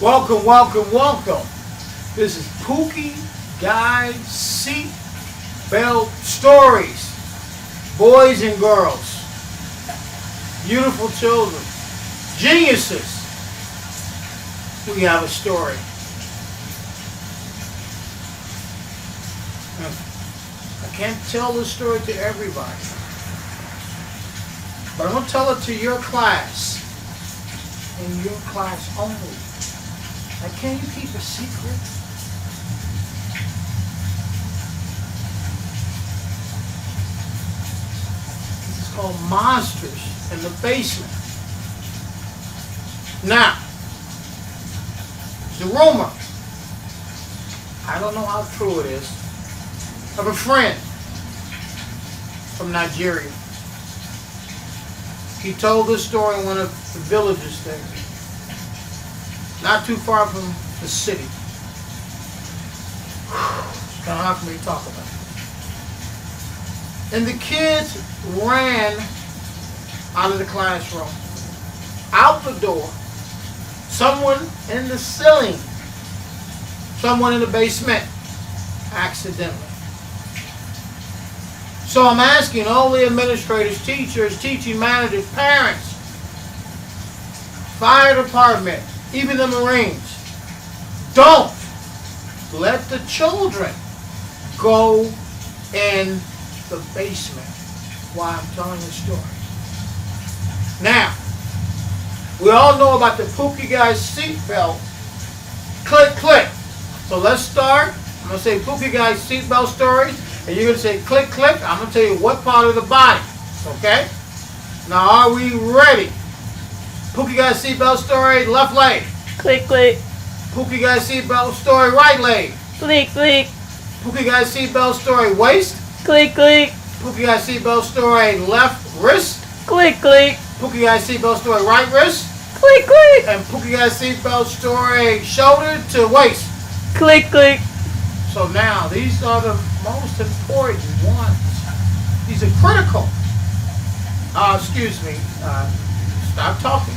Welcome, welcome, welcome. This is Pookie Guide Seat Belt Stories. Boys and girls, beautiful children, geniuses. We have a story. I can't tell this story to everybody, but I'm going to tell it to your class and your class only. Now, can you keep a secret? This is called Monsters in the Basement. Now, the rumor, I don't know how true it is, of a friend from Nigeria. He told this story in one of the villages there, not too far from the city. It's kind of hard for me to talk about. And the kids ran out of the classroom, out the door. Someone in the ceiling, someone in the basement, accidentally. So I'm asking all the administrators, teachers, teaching managers, parents, fire department, even the Marines, don't let the children go in the basement while I'm telling the story. Now, we all know about the Pookie Guy's seatbelt. Click, click. So let's start. I'm going to say Pookie Guy's seatbelt stories, and you're going to say click, click. I'm going to tell you what part of the body. Okay? Now, are we ready? Pookie Guy's seatbelt story, left leg. Click, click. Pookie Guy's seatbelt story, right leg. Click, click. Pookie Guy's seatbelt story, waist. Click, click. Pookie Guy's seatbelt story, left wrist. Click, click. Pookie Guy's seatbelt story, right wrist. Click, click. And Pookie Guy's seatbelt story, shoulder to waist. Click, click. So now, these are the most important ones. These are critical. Excuse me. Stop talking.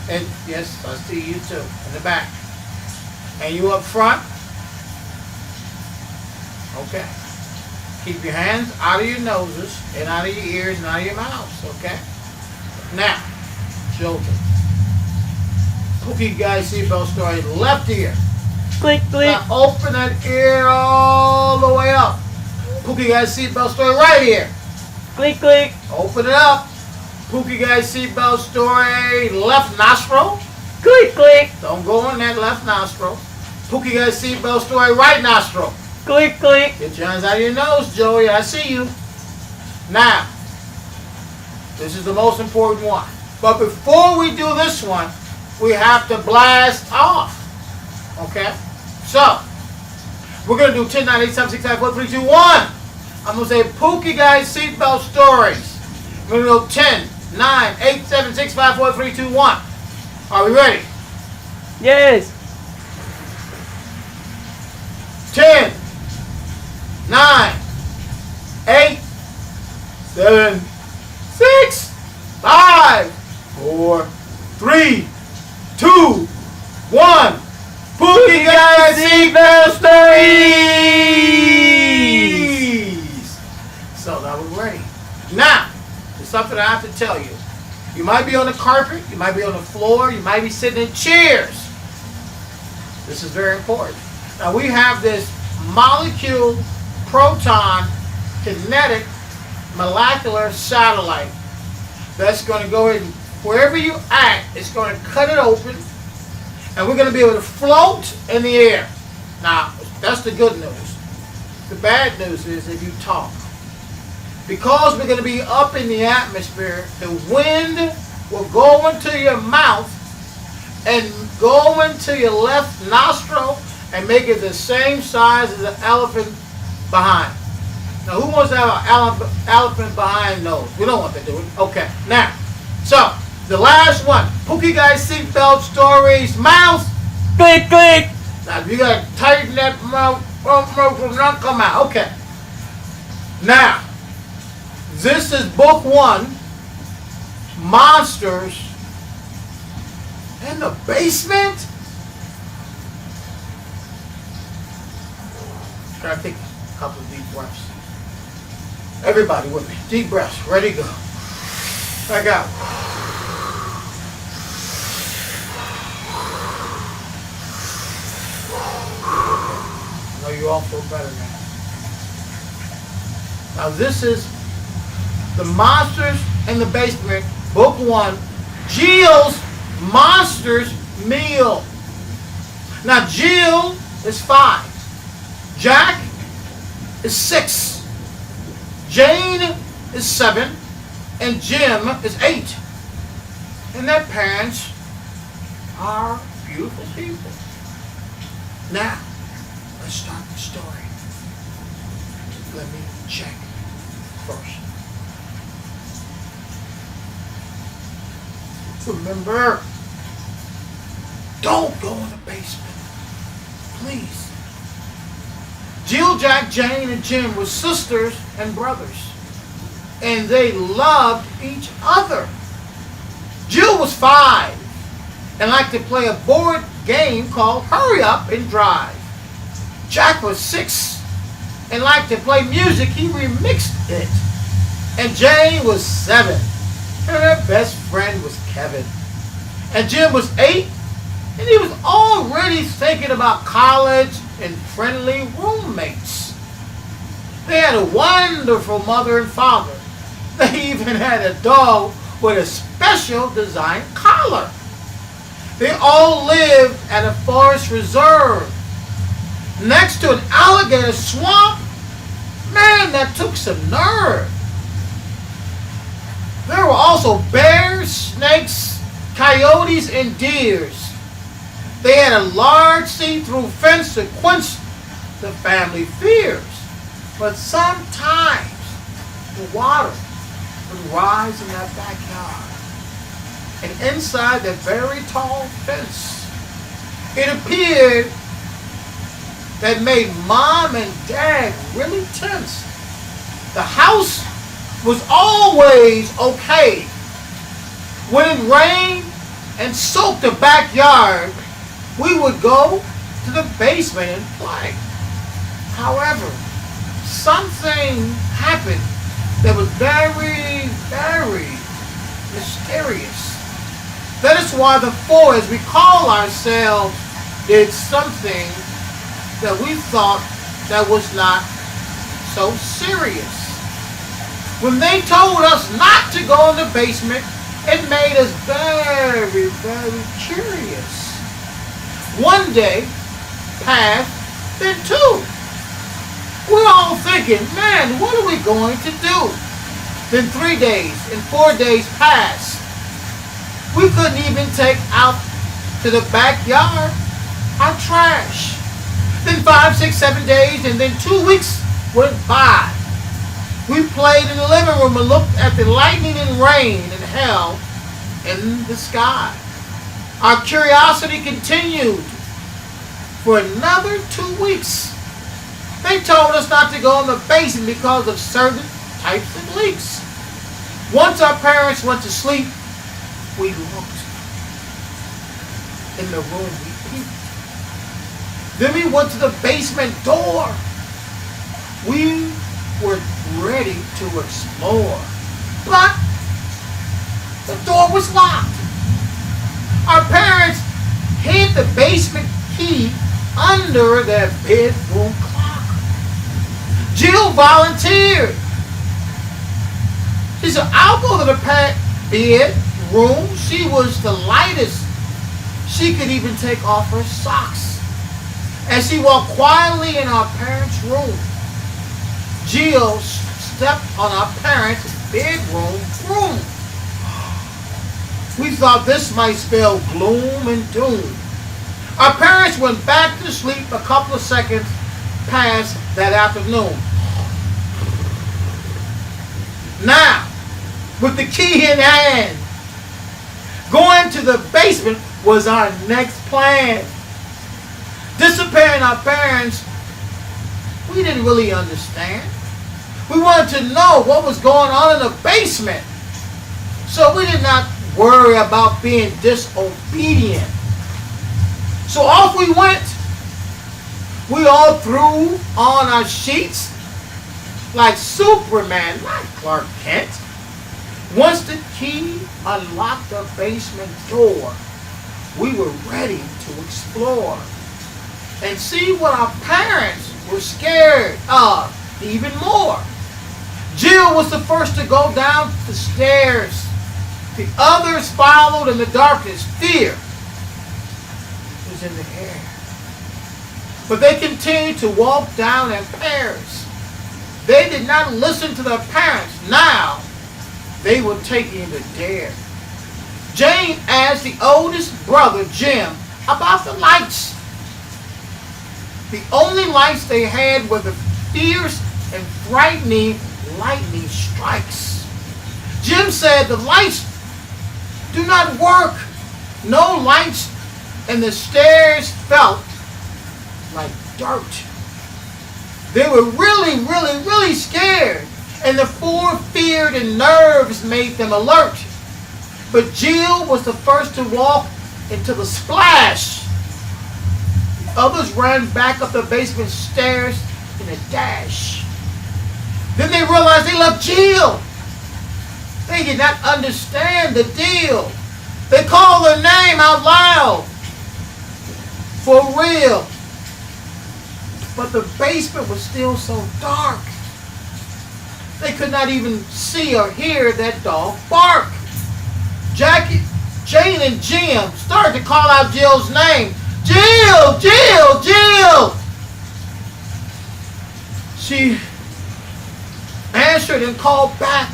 And yes, I see you too, in the back. And you up front? Okay. Keep your hands out of your noses and out of your ears and out of your mouths, okay? Now, children. Pookie Guy's seatbelt story, left ear. Click, click. Now open that ear all the way up. Pookie Guy's seatbelt story, right ear. Click, click. Open it up. Pookie Guy's seatbelt story, left nostril. Click, click. Don't go in that left nostril. Pookie Guy's seatbelt story, right nostril. Click, click. Get your hands out of your nose, Joey. I see you. Now, this is the most important one. But before we do this one, we have to blast off. Okay? So, we're going to do 10, 9, 8, 7, 6, 5, 4, 3, 2, 1. I'm going to say Pookie Guy's seatbelt stories. We're going to go 10, 9, 8, 7, 6, 5, 4, 3, 2, 1. Are we ready? Yes. 10, 9, 8, 7, 6, 5, 4, 3, 2, 1. Pookie Guy's seatbelt stories. So now we're ready. Now, there's something I have to tell you. You might be on the carpet, you might be on the floor, you might be sitting in chairs. This is very important. Now we have this molecule, proton, kinetic, molecular satellite that's going to go ahead and wherever you act, it's going to cut it open, and we're going to be able to float in the air. Now, that's the good news. The bad news is if you talk. Because we're going to be up in the atmosphere, the wind will go into your mouth and go into your left nostril and make it the same size as an elephant behind. Now, who wants to have an elephant behind nose? We don't want to do it. Okay. Now, so, the last one. Pookie Guy's seatbelt stories. Mouth. Click, click. Now, you got to tighten that mouth. Mouth will not come out. Okay. Now, this is book 1. Monsters In the basement? Try to take a couple of deep breaths. Everybody with me. Deep breaths. Ready to go. Back out. I know you all feel better now. Now this is The Monsters in the Basement, Book 1, Jill's Monsters Meal. Now Jill is 5. Jack is 6. Jane is 7. And Jim is 8. And their parents are beautiful people. Now, let's start the story. Let me check first. Remember, don't go in the basement. Please. Jill, Jack, Jane, and Jim were sisters and brothers. And they loved each other. Jill was 5 and liked to play a board game called Hurry Up and Drive. Jack was 6 and liked to play music. He remixed it. And Jane was 7 and her best friend was Kevin. And Jim was 8 and he was already thinking about college and friendly roommates. They had a wonderful mother and father. They even had a dog with a special design collar. They all lived at a forest reserve next to an alligator swamp. Man, that took some nerve. There were also bears, snakes, coyotes, and deers. They had a large see-through fence to quench the family fears. But sometimes the water would rise in that backyard. And inside the very tall fence, it appeared that made Mom and Dad really tense. The house was always okay. When it rained and soaked the backyard, we would go to the basement and play. However, something happened that was very, very mysterious. That is why the four, as we call ourselves, did something that we thought that was not so serious. When they told us not to go in the basement, it made us very, very curious. One day passed, then 2. We're all thinking, man, what are we going to do? Then 3 days and 4 days passed. We couldn't even take out to the backyard our trash. Then 5, 6, 7 days and then 2 weeks went by. We played in the living room and looked at the lightning and rain and hail in the sky. Our curiosity continued for another 2 weeks. They told us not to go in the basement because of certain types of leaks. Once our parents went to sleep, we looked in the room. We peeped. Then we went to the basement door. We were ready to explore, but the door was locked. Our parents hid the basement key under their bedroom clock. Jill volunteered. She said, I'll go to the bedroom. She was the lightest. She could even take off her socks. As she walked quietly in our parents' room, Jill stepped on our parents' bedroom broom. We thought this might spell gloom and doom. Our parents went back to sleep a couple of seconds past that afternoon. Now, with the key in hand, going to the basement was our next plan. Disobeying our parents, we didn't really understand. We wanted to know what was going on in the basement. So we did not worry about being disobedient. So off we went. We all threw on our sheets like Superman, not Clark Kent. Once the key unlocked the basement door, we were ready to explore and see what our parents were scared of even more. Jill was the first to go down the stairs. The others followed in the darkness. Fear was in the air. But they continued to walk down in pairs. They did not listen to their parents. Now, they were taking the dare. Jane asked the oldest brother, Jim, about the lights. The only lights they had were the fierce and frightening lightning strikes. Jim said the lights do not work. No lights, and the stairs felt like dirt. They were really scared, and the four feared and nerves made them alert. But Jill was the first to walk into the splash. The others ran back up the basement stairs in a dash. Then they realized they left Jill. They did not understand the deal. They called her name out loud. For real. But the basement was still so dark. They could not even see or hear that dog bark. Jackie, Jane, and Jim started to call out Jill's name. Jill! Jill! Jill! She answered and called back.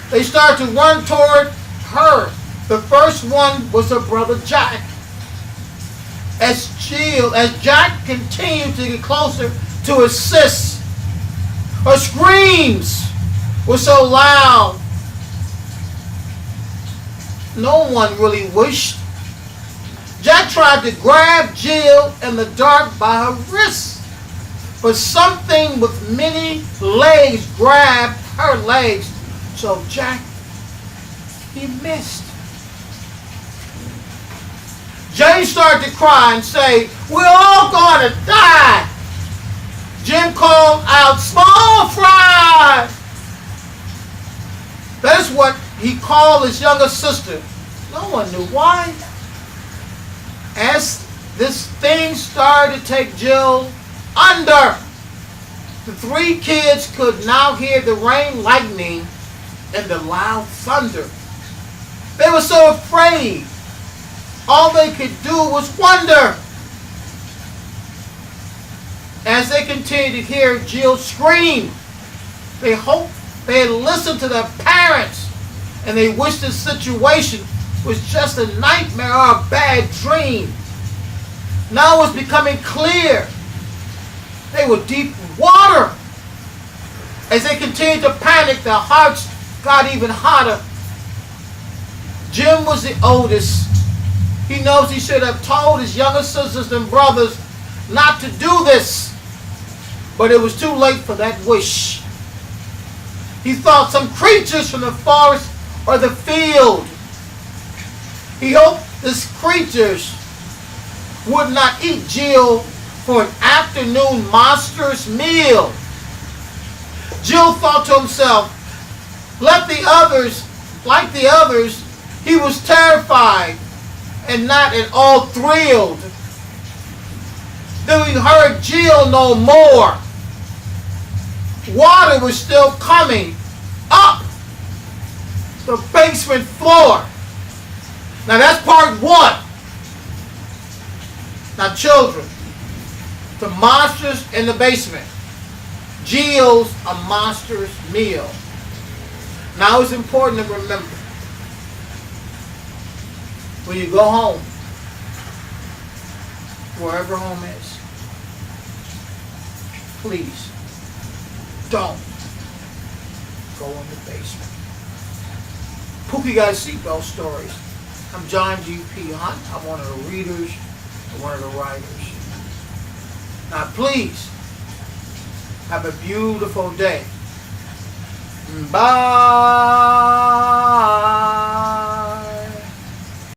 They started to run toward her. The first one was her brother Jack. As Jack continued to get closer to assist, her screams were so loud, no one really wished. Jack tried to grab Jill in the dark by her wrist, but something with many legs grabbed her legs, so Jack, he missed. Jane started to cry and say, "We're all going to die." Jim called out, "Small fry!" That's what he called his younger sister. No one knew why. As this thing started to take Jill under, the three kids could now hear the rain, lightning, and the loud thunder. They were so afraid. All they could do was wonder. As they continued to hear Jill scream, they hoped they had listened to their parents, and they wished the situation was just a nightmare or a bad dream. Now it was becoming clear. They were deep in water. As they continued to panic, their hearts got even hotter. Jim was the oldest. He knows he should have told his younger sisters and brothers not to do this, but it was too late for that wish. He thought some creatures from the forest or the field. He hoped these creatures would not eat Jill for an afternoon monstrous meal. Jill thought to himself, like the others, he was terrified and not at all thrilled. Then we heard Jill no more. Water was still coming up the basement floor. Now that's part one. Now children, the monsters in the basement. Jill's a monster's meal. Now it's important to remember, when you go home, wherever home is, please don't go in the basement. Pookie Got Seatbelt Stories. I'm John G.P. Hunt. I'm one of the readers and one of the writers. Now please, have a beautiful day. Bye.